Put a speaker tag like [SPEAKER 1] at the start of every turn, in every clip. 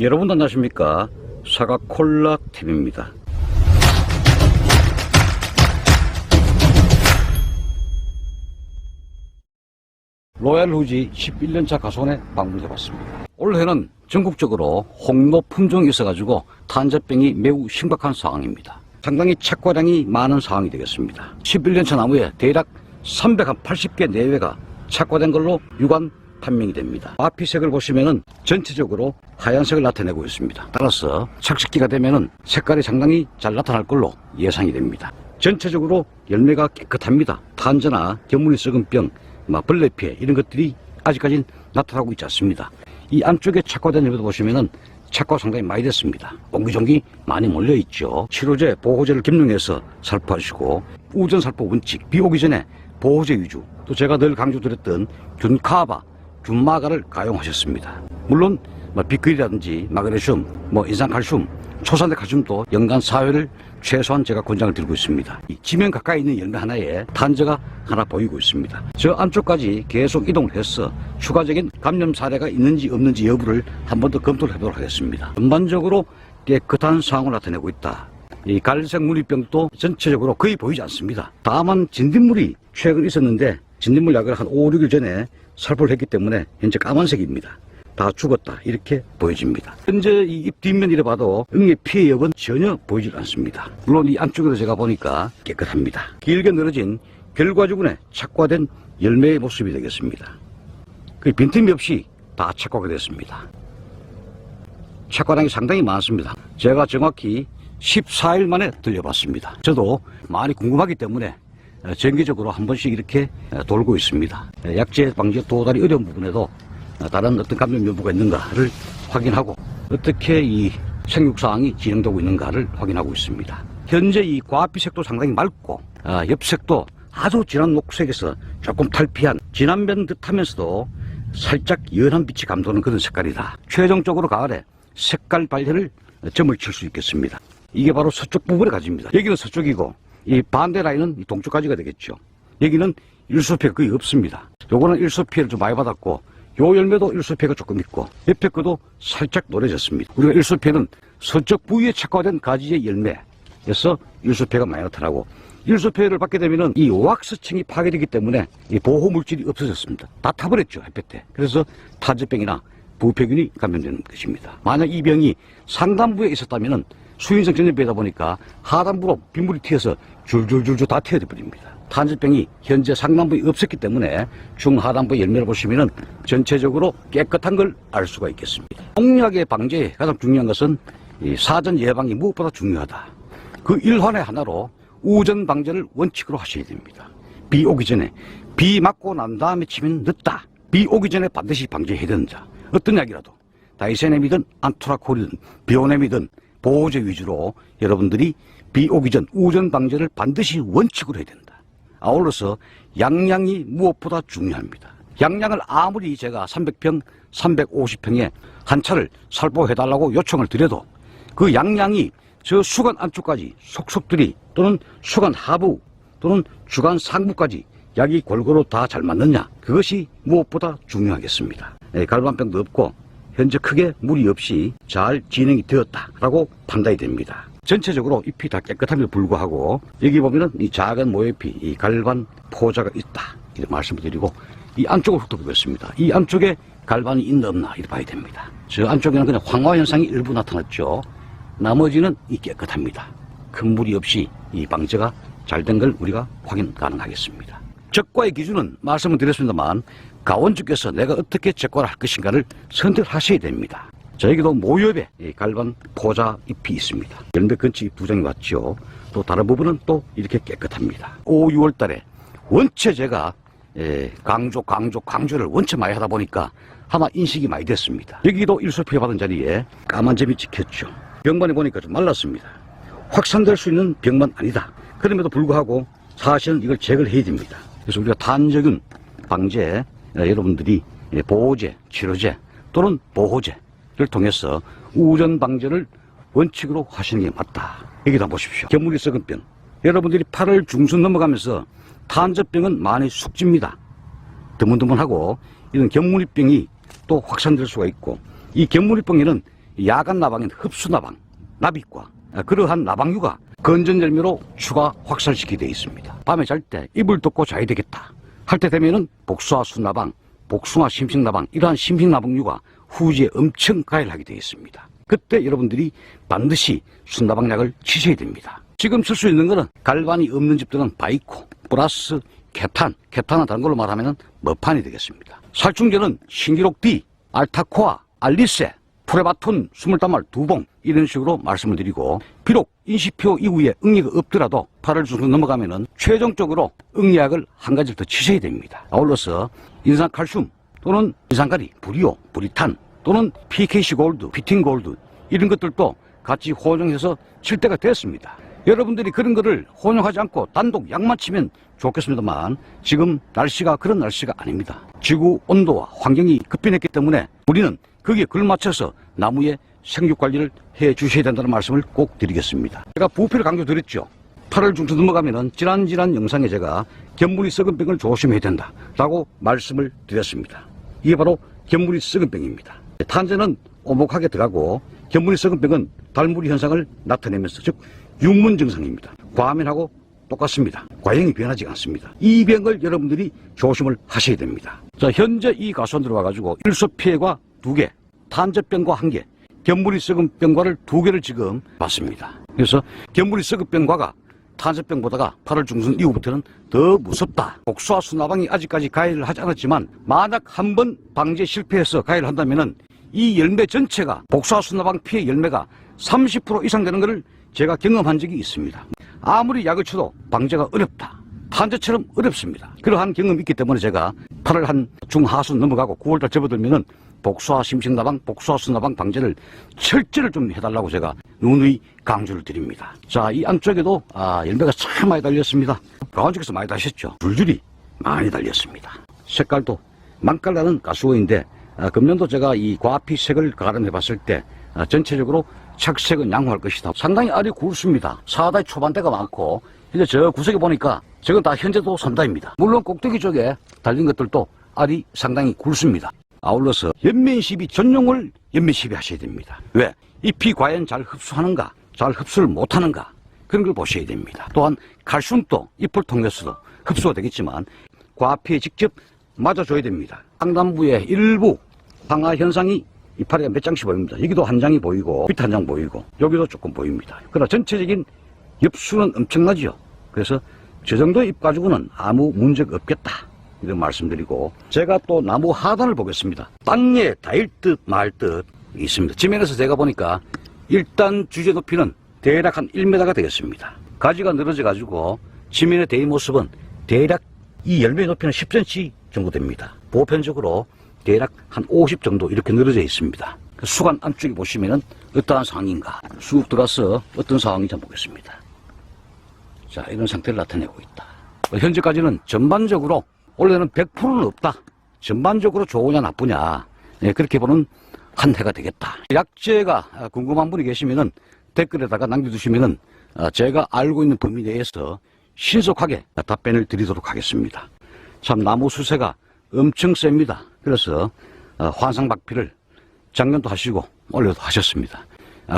[SPEAKER 1] 여러분 안녕하십니까? 사과콜라 TV입니다. 로얄 후지 11년차 가손에 방문해봤습니다. 올해는 전국적으로 홍로 품종이 있어가지고 탄저병이 매우 심각한 상황입니다. 상당히 착과량이 많은 상황이 되겠습니다. 11년차 나무에 대략 380개 내외가 착과된 걸로 유관 판명이 됩니다. 아피색을 보시면은 전체적으로 하얀색을 나타내고 있습니다. 따라서 착식기가 되면은 색깔이 상당히 잘 나타날 걸로 예상이 됩니다. 전체적으로 열매가 깨끗합니다. 탄저나 겨무리 썩은 병, 벌레 피해 이런 것들이 아직까지 나타나고 있지 않습니다. 이 안쪽에 착과된 열매도 보시면은 착과 상당히 많이 됐습니다. 옹기종기 많이 몰려있죠. 치료제, 보호제를 겸용해서 살포하시고 우전살포 원칙, 비 오기 전에 보호제 위주, 또 제가 늘 강조드렸던 균카바, 균마가를 가용하셨습니다. 물론 비클이라든지 마그네슘, 인산칼슘, 초산대 칼슘도 연간 4회를 최소한 제가 권장을 드리고 있습니다. 이 지면 가까이 있는 열매 하나에 탄저가 하나 보이고 있습니다. 저 안쪽까지 계속 이동을 해서 추가적인 감염 사례가 있는지 없는지 여부를 한 번 더 검토를 해보도록 하겠습니다. 전반적으로 깨끗한 상황을 나타내고 있다. 이 갈색 무늬병도 전체적으로 거의 보이지 않습니다. 다만 진딧물이 최근 있었는데 진딧물 약을 한 5, 6일 전에 살포를 했기 때문에 현재 까만색입니다. 다 죽었다 이렇게 보여집니다. 현재 이 잎 뒷면이라 봐도 응애 피해 여부는 전혀 보이질 않습니다. 물론 이 안쪽에도 제가 보니까 깨끗합니다. 길게 늘어진 결과주근에 착과된 열매의 모습이 되겠습니다. 그 빈틈이 없이 다 착과가 됐습니다. 착과량이 상당히 많습니다. 제가 정확히 14일 만에 들려봤습니다. 저도 많이 궁금하기 때문에 정기적으로 한 번씩 이렇게 돌고 있습니다. 약재 방지에 도달이 어려운 부분에도 다른 어떤 감염 여부가 있는가를 확인하고 어떻게 이 생육사항이 진행되고 있는가를 확인하고 있습니다. 현재 이 과피색도 상당히 맑고 엽색도 아주 진한 녹색에서 조금 탈피한 진한 변 듯하면서도 살짝 연한 빛이 감도는 그런 색깔이다. 최종적으로 가을에 색깔 발현을 점을 칠 수 있겠습니다. 이게 바로 서쪽 부분의 가지입니다. 여기는 서쪽이고 이 반대 라인은 이 동쪽 가지가 되겠죠. 여기는 일소 피해가 거의 없습니다. 요거는 일소 피해를 좀 많이 받았고 요 열매도 일소 피해가 조금 있고 옆에 거도 살짝 노래졌습니다. 우리가 일소 피해는 서쪽 부위에 착과된 가지의 열매에서 일소 피해가 많이 나타나고 일소 피해를 받게 되면은 이 왁스층이 파괴되기 때문에 이 보호 물질이 없어졌습니다. 다 타버렸죠 햇볕에. 그래서 탄저병이나 부패균이 감염되는 것입니다. 만약 이 병이 상단부에 있었다면은 수인성 전염병이다 보니까 하단부로 빗물이 튀어서 줄줄줄줄 다 튀어져 버립니다. 탄저병이 현재 상단부에 없었기 때문에 중하단부 열매를 보시면은 전체적으로 깨끗한 걸 알 수가 있겠습니다. 농약의 방제에 가장 중요한 것은 이 사전 예방이 무엇보다 중요하다. 그 일환의 하나로 우전 방제를 원칙으로 하셔야 됩니다. 비 오기 전에, 비 맞고 난 다음에 치면 늦다. 비 오기 전에 반드시 방제해야 된다. 어떤 약이라도 다이세넴이든 안트라콜이든 비오넴이든 보호제 위주로 여러분들이 비 오기 전 우전 방제를 반드시 원칙으로 해야 된다. 아울러서 양량이 무엇보다 중요합니다. 양량을 아무리 제가 300평, 350평에 한 차를 살포해달라고 요청을 드려도 그 양량이 저 수간 안쪽까지 속속들이 또는 수간 하부 또는 주간 상부까지 약이 골고루 다 잘 맞느냐, 그것이 무엇보다 중요하겠습니다. 갈반병도 없고 현재 크게 무리 없이 잘 진행이 되었다라고 판단이 됩니다. 전체적으로 잎이 다 깨끗함에도 불구하고 여기 보면은 이 작은 모잎이 이 갈반 포자가 있다 이렇게 말씀을 드리고 이 안쪽을 훑어보겠습니다. 이 안쪽에 갈반이 있나 없나 이렇게 봐야 됩니다. 저 안쪽에는 그냥 황화 현상이 일부 나타났죠. 나머지는 이 깨끗합니다. 큰 무리 없이 이 방제가 잘 된 걸 우리가 확인 가능하겠습니다. 적과의 기준은 말씀을 드렸습니다만 가원주께서 내가 어떻게 적과를 할 것인가를 선택하셔야 됩니다. 저에게도 모엽에 갈반 포자 잎이 있습니다. 열매 근처 잎 2장이 왔죠. 또 다른 부분은 또 이렇게 깨끗합니다. 5, 6월 달에 원체 제가 강조를 원체 많이 하다 보니까 아마 인식이 많이 됐습니다. 여기도 일소 피해 받은 자리에 까만 점이 찍혔죠. 병만에 보니까 좀 말랐습니다. 확산될 수 있는 병만 아니다. 그럼에도 불구하고 사실은 이걸 제거를 해야 됩니다. 그래서 우리가 탄저균 방제 여러분들이 보호제, 치료제 또는 보호제를 통해서 우전 방제를 원칙으로 하시는 게 맞다. 여기다 보십시오. 겨무리 썩은 병. 여러분들이 8월 중순 넘어가면서 탄저병은 많이 숙집니다. 드문드문하고 이런 겨무리병이 또 확산될 수가 있고 이 겨무리병에는 야간 나방인 흡수나방, 나비과, 그러한 나방류가 건전열매로 추가 확산시키게 되어 있습니다. 밤에 잘 때 이불 덮고 자야 되겠다 할 때 되면은 복숭아 순나방, 복숭아 심식나방, 이러한 심식나방류가 후지에 엄청 가열하게 되어 있습니다. 그때 여러분들이 반드시 순나방약을 치셔야 됩니다. 지금 쓸 수 있는 거는 갈반이 없는 집들은 바이코 플러스 케탄은 다른 걸로 말하면 머판이 되겠습니다. 살충제는 신기록 D, 알타코아, 알리세, 프레바톤 20단말 2봉 이런 식으로 말씀을 드리고, 비록 인시표 이후에 응리가 없더라도 8월 중순 넘어가면은 최종적으로 응리약을 한 가지를 더 치셔야 됩니다. 아울러서 인산칼슘 또는 인산가리, 브리오, 브리탄 또는 PKC 골드, 피팅 골드 이런 것들도 같이 혼용해서 칠 때가 됐습니다. 여러분들이 그런 거를 혼용하지 않고 단독 약만 치면 좋겠습니다만 지금 날씨가 그런 날씨가 아닙니다. 지구 온도와 환경이 급변했기 때문에 우리는 거기에 걸맞춰서 나무의 생육 관리를 해 주셔야 된다는 말씀을 꼭 드리겠습니다. 제가 부피를 강조드렸죠. 8월 중순 넘어가면은 지난 영상에 제가 견물이 썩은 병을 조심해야 된다라고 말씀을 드렸습니다. 이게 바로 견물이 썩은 병입니다. 탄저는 오목하게 들어가고 견물이 썩은 병은 달무리 현상을 나타내면서 즉 육문 증상입니다. 과민하고 똑같습니다. 과형이 변하지 않습니다. 이 병을 여러분들이 조심을 하셔야 됩니다. 자, 현재 이 가수원 들어와가지고 일소 피해가 2개, 탄저병과 1개, 견물이 썩은 병과를 2개를 지금 봤습니다. 그래서 견물이 썩은 병과가 탄저병보다가 8월 중순 이후부터는 더 무섭다. 복숭아 순나방이 아직까지 가해를 하지 않았지만 만약 한번 방제 실패해서 가해를 한다면은 이 열매 전체가 복숭아 순나방 피해 열매가 30% 이상 되는 것을 제가 경험한 적이 있습니다. 아무리 약을 쳐도 방제가 어렵다. 탄저처럼 어렵습니다. 그러한 경험이 있기 때문에 제가 8월 한 중하순 넘어가고 9월달 접어들면은 복숭아 심식나방, 복숭아 순나방 방제를 철저를 좀 해달라고 제가 누누이 강조를 드립니다. 자, 이 안쪽에도 열매가 참 많이 달렸습니다. 가운데서 많이 달렸죠. 줄줄이 많이 달렸습니다. 색깔도 망깔나는 가수원인데 금년도 제가 이 과피색을 가름해 봤을 때 전체적으로 착색은 양호할 것이다. 상당히 알이 굵습니다. 4달 초반대가 많고 이제 저 구석에 보니까 저건 다 현재도 3달입니다. 물론 꼭대기 쪽에 달린 것들도 알이 상당히 굵습니다. 아울러서 연면시비 전용을 연면시비 하셔야 됩니다. 왜? 잎이 과연 잘 흡수하는가, 잘 흡수를 못하는가 그런 걸 보셔야 됩니다. 또한 칼슘도 잎을 통해서도 흡수가 되겠지만 과피에 직접 맞아줘야 됩니다. 상단부의 일부 황화 현상이 이파리가 몇 장씩 보입니다. 여기도 한 장이 보이고 밑에 한 장 보이고 여기도 조금 보입니다. 그러나 전체적인 엽수는 엄청나죠. 그래서 저 정도 잎 가지고는 아무 문제가 없겠다 이런 말씀드리고, 제가 또 나무 하단을 보겠습니다. 땅에 닿을 듯 말 듯 있습니다. 지면에서 제가 보니까 일단 주제 높이는 대략 한 1m가 되겠습니다. 가지가 늘어져 가지고 지면의 대의 모습은 대략 이 열매 높이는 10cm 정도 됩니다. 보편적으로 대략 한 50 정도 이렇게 늘어져 있습니다. 수관 안쪽에 보시면은 어떠한 상황인가 쑥 들어서 어떤 상황인지 한번 보겠습니다. 자, 이런 상태를 나타내고 있다. 현재까지는 전반적으로 원래는 100%는 없다. 전반적으로 좋으냐 나쁘냐 그렇게 보는 한 해가 되겠다. 약재가 궁금한 분이 계시면은 댓글에다가 남겨두시면은 제가 알고 있는 범위 내에서 신속하게 답변을 드리도록 하겠습니다. 참 나무 수세가 엄청 셉니다. 그래서 환상박피를 작년도 하시고 올해도 하셨습니다.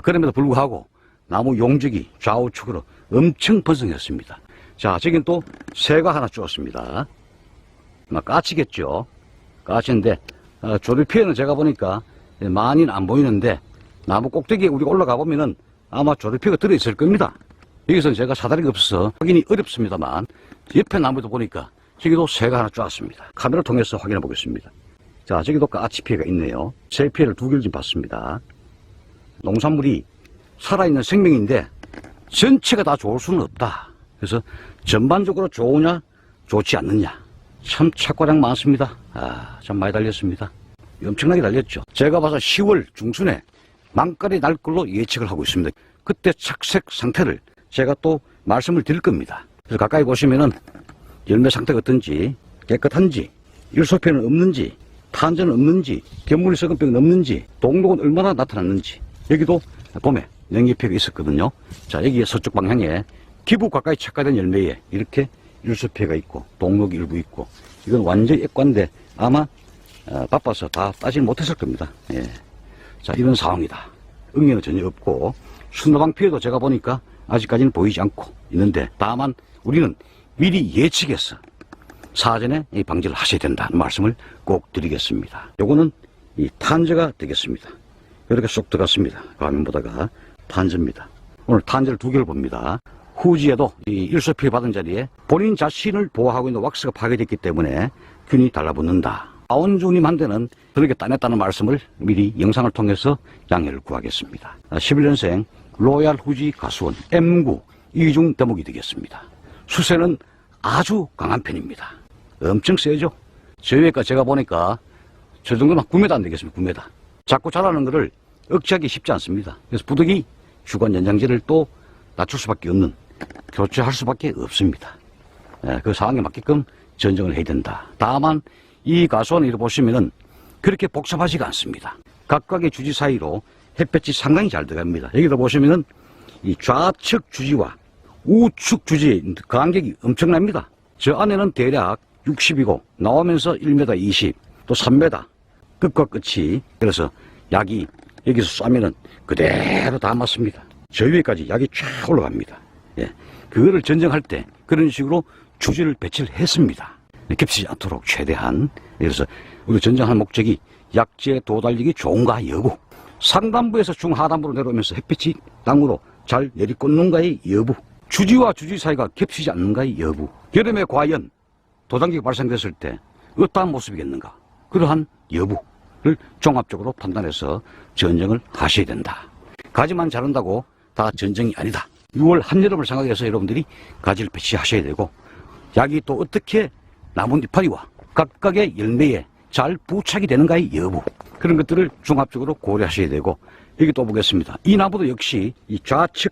[SPEAKER 1] 그럼에도 불구하고 나무 용적이 좌우측으로 엄청 번성했습니다. 자, 저긴 또 새가 하나 주었습니다. 까치겠죠. 까치인데 조류피해는 제가 보니까 많이는 안 보이는데 나무 꼭대기에 우리가 올라가 보면은 아마 조류피해가 들어있을 겁니다. 여기서는 제가 사다리가 없어서 확인이 어렵습니다만 옆에 나무도 보니까 저기도 새가 하나 쪼았습니다. 카메라를 통해서 확인해 보겠습니다. 자, 저기도 까치 피해가 있네요. 새 피해를 2개를 지금 봤습니다. 농산물이 살아있는 생명인데 전체가 다 좋을 수는 없다. 그래서 전반적으로 좋으냐 좋지 않느냐 참 착과량 많습니다. 참 많이 달렸습니다. 엄청나게 달렸죠. 제가 봐서 10월 중순에 망깔이 날 걸로 예측을 하고 있습니다. 그때 착색 상태를 제가 또 말씀을 드릴 겁니다. 그래서 가까이 보시면은 열매 상태가 어떤지, 깨끗한지, 일소피해는 없는지, 탄저는 없는지, 견물이 썩은 병은 없는지, 동록은 얼마나 나타났는지, 여기도 봄에 냉기피해가 있었거든요. 자, 여기에 서쪽 방향에 기부 가까이 착화된 열매에 이렇게 일소피해가 있고 동록이 일부 있고, 이건 완전히 액관인데 아마 바빠서 다 따지는 못했을 겁니다. 예. 자, 이런 상황이다. 응애는 전혀 없고 순나방 피해도 제가 보니까 아직까지는 보이지 않고 있는데, 다만 우리는 미리 예측해서 사전에 이 방지를 하셔야 된다는 말씀을 꼭 드리겠습니다. 요거는 이 탄저가 되겠습니다. 이렇게 쏙 들어갔습니다. 화면 보다가 탄저입니다. 오늘 탄저를 두 개를 봅니다. 후지에도 이 일소 피해 받은 자리에 본인 자신을 보호하고 있는 왁스가 파괴됐기 때문에 균이 달라붙는다. 아원주님한테는 그렇게 따냈다는 말씀을 미리 영상을 통해서 양해를 구하겠습니다. 11년생 로얄 후지 가수원 M9 이중 대목이 되겠습니다. 수세는 아주 강한 편입니다. 엄청 세죠. 저희가 제가 보니까 저 정도면 9m 안 되겠습니다. 9m. 자꾸 자라는 것을 억제하기 쉽지 않습니다. 그래서 부득이 주관 연장제를 또 낮출 수밖에 없는, 교체할 수밖에 없습니다. 그 상황에 맞게끔 전정을 해야 된다. 다만 이 가수원을 이렇게 보시면은 그렇게 복잡하지가 않습니다. 각각의 주지 사이로 햇볕이 상당히 잘 들어갑니다. 여기도 보시면은 이 좌측 주지와 우측 주지의 간격이 엄청납니다. 저 안에는 대략 60이고 나오면서 1m 20, 또 3m 끝과 끝이, 그래서 약이 여기서 쏴면은 그대로 다 맞습니다. 저 위에까지 약이 쫙 올라갑니다. 예. 그거를 전정할 때 그런 식으로 주지를 배치를 했습니다. 겹치지 않도록 최대한. 그래서 우리 전정할 목적이 약지에 도달리기 좋은가 여부, 상단부에서 중하단부로 내려오면서 햇빛이 땅으로 잘 내리꽂는가의 여부, 주지와 주지 사이가 겹치지 않는가의 여부, 여름에 과연 도장기가 발생됐을 때 어떠한 모습이겠는가, 그러한 여부를 종합적으로 판단해서 전정을 하셔야 된다. 가지만 자른다고 다 전정이 아니다. 6월 한여름을 생각해서 여러분들이 가지를 배치하셔야 되고, 약이 또 어떻게 나뭇 이파리와 각각의 열매에 잘 부착이 되는가의 여부, 그런 것들을 종합적으로 고려하셔야 되고, 여기 또 보겠습니다. 이 나무도 역시 이 좌측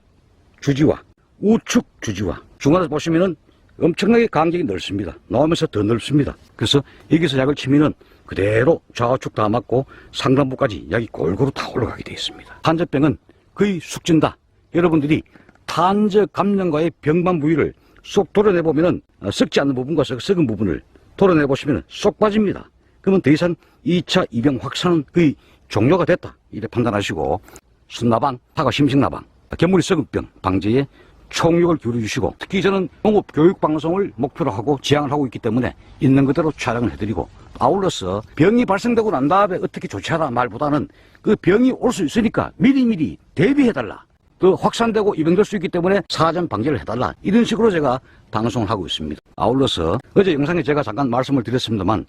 [SPEAKER 1] 주지와 우측 주지와 중간에서 보시면은 엄청나게 간격이 넓습니다. 나오면서 더 넓습니다. 그래서 여기서 약을 치면은 그대로 좌우측 다 맞고 상단부까지 약이 골고루 다 올라가게 되어 있습니다. 탄저병은 거의 숙진다. 여러분들이 탄저 감염과의 병만 부위를 쏙 도려내보면은 썩지 않는 부분과 썩은 부분을 도려내보시면 쏙 빠집니다. 그러면 더 이상 2차 이병 확산은 거의 종료가 됐다, 이렇게 판단하시고, 순나방, 사과 심식나방, 개물이 썩은병 방지에 총력을 기울여주시고, 특히 저는 농업교육방송을 목표로 하고 지향을 하고 있기 때문에 있는 그대로 촬영을 해드리고, 아울러서 병이 발생되고 난 다음에 어떻게 조치하라 말보다는 그 병이 올 수 있으니까 미리미리 대비해달라, 또 확산되고 입양될 수 있기 때문에 사전 방지를 해달라, 이런 식으로 제가 방송을 하고 있습니다. 아울러서 어제 영상에 제가 잠깐 말씀을 드렸습니다만,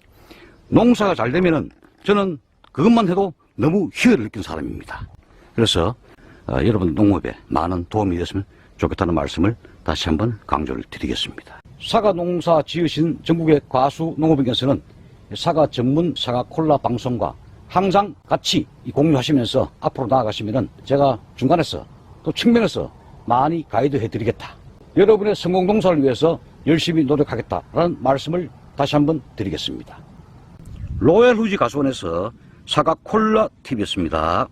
[SPEAKER 1] 농사가 잘 되면은 저는 그것만 해도 너무 희열을 느낀 사람입니다. 그래서 여러분 농업에 많은 도움이 됐으면 좋겠다는 말씀을 다시 한번 강조를 드리겠습니다. 사과 농사 지으신 전국의 과수 농업인께서는 사과 전문 사과 콜라 방송과 항상 같이 공유하시면서 앞으로 나아가시면은 제가 중간에서 또 측면에서 많이 가이드 해드리겠다, 여러분의 성공 농사를 위해서 열심히 노력하겠다라는 말씀을 다시 한번 드리겠습니다. 로얄 후지 가수원에서 사과 콜라 TV였습니다.